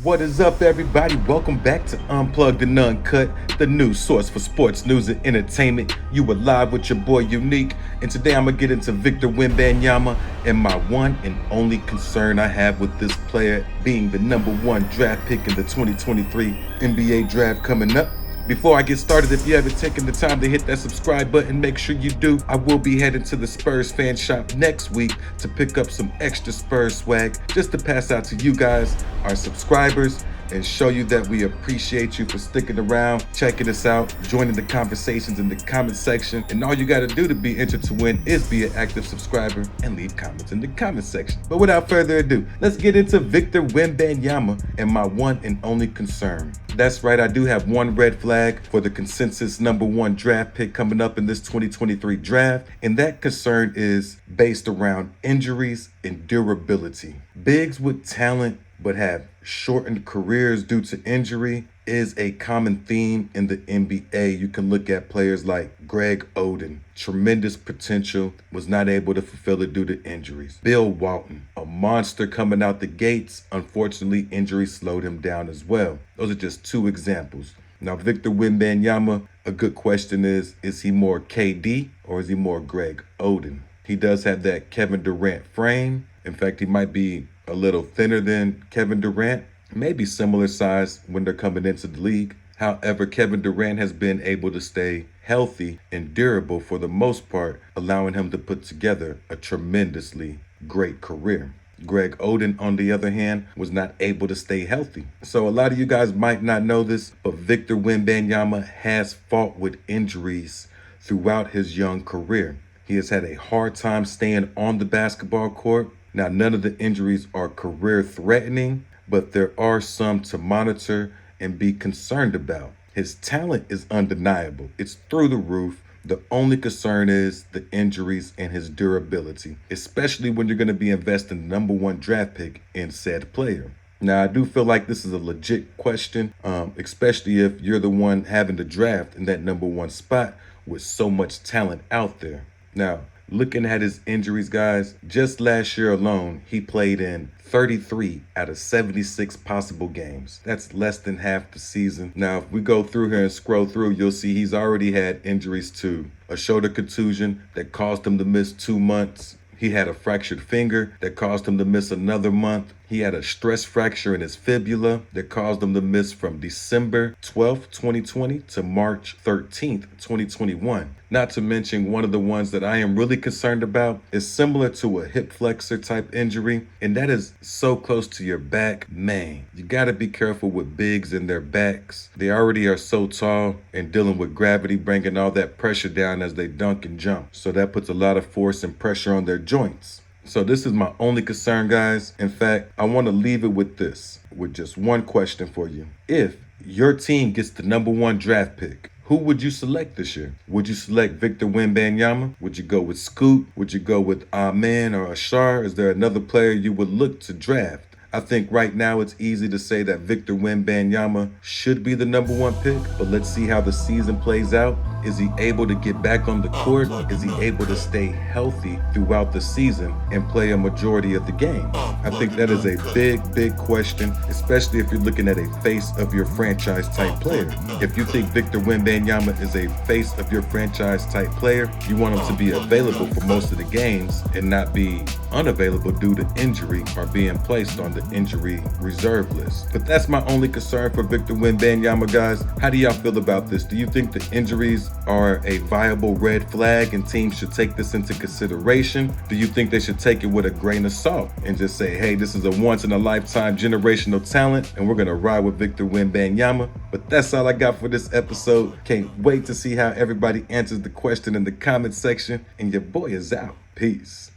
What is up, everybody? Welcome back to Unplugged and Uncut, the new source for sports news and entertainment. You are live with your boy Unique, and today I'm gonna get into Victor Wembanyama and my one and only concern I have with this player being the number one draft pick in the 2023 NBA draft coming up. Before I get started, if you haven't taken the time to hit that subscribe button, make sure you do. I will be heading to the Spurs fan shop next week to pick up some extra Spurs swag just to pass out to you guys, our subscribers, and show you that we appreciate you for sticking around, checking us out, joining the conversations in the comment section. And all you got to do to be entered to win is be an active subscriber and leave comments in the comment section. But without further ado, let's get into Victor Wembanyama and my one and only concern. That's right, I do have one red flag for the consensus number one draft pick coming up in this 2023 draft, and that concern is based around injuries and durability. Bigs with talent but have shortened careers due to injury is a common theme in the NBA. You can look at players like Greg Oden, tremendous potential, was not able to fulfill it due to injuries. Bill Walton, a monster coming out the gates, unfortunately injuries slowed him down as well. Those are just two examples. Now Victor Wembanyama, a good question is he more KD or is he more Greg Oden? He does have that Kevin Durant frame. In fact, he might be a little thinner than Kevin Durant, maybe similar size when they're coming into the league. However, Kevin Durant has been able to stay healthy and durable for the most part, allowing him to put together a tremendously great career. Greg Oden, on the other hand, was not able to stay healthy. So a lot of you guys might not know this, but Victor Wembanyama has fought with injuries throughout his young career. He has had a hard time staying on the basketball court. Now, none of the injuries are career-threatening, but there are some to monitor and be concerned about. His talent is undeniable. It's through the roof. The only concern is the injuries and his durability, especially when you're going to be investing the number one draft pick in said player. Now, I do feel like this is a legit question, especially if you're the one having the draft in that number one spot with so much talent out there. Now, looking at his injuries, guys, just last year alone, he played in 33 out of 76 possible games. That's less than half the season. Now, if we go through here and scroll through, you'll see he's already had injuries to a shoulder contusion that caused him to miss 2 months. He had a fractured finger that caused him to miss another month. He had a stress fracture in his fibula that caused him to miss from December 12th, 2020 to March 13th, 2021. Not to mention one of the ones that I am really concerned about is similar to a hip flexor type injury, and that is so close to your back. Man, you got to be careful with bigs and their backs. They already are so tall and dealing with gravity, bringing all that pressure down as they dunk and jump. So that puts a lot of force and pressure on their joints. So this is my only concern, guys. In fact, I want to leave it with this, with just one question for you. If your team gets the number one draft pick, who would you select this year? Would you select Victor Wembanyama? Would you go with Scoot? Would you go with Amen or Ashar? Is there another player you would look to draft? I think right now it's easy to say that Victor Wembanyama should be the number one pick, but let's see how the season plays out. Is he able to get back on the court? Is he able to stay healthy throughout the season and play a majority of the game? I think that is a big question, especially if you're looking at a face of your franchise type player. If you think Victor Wembanyama is a face of your franchise type player, you want him to be available for most of the games and not be unavailable due to injury or being placed on the injury reserve list. But that's my only concern for Victor Wembanyama, guys. How do y'all feel about this? Do you think the injuries are a viable red flag and teams should take this into consideration? Do you think they should take it with a grain of salt and just say, hey, this is a once in a lifetime generational talent and we're going to ride with Victor Wembanyama? But that's all I got for this episode. Can't wait to see how everybody answers the question in the comment section, and your boy is out. Peace.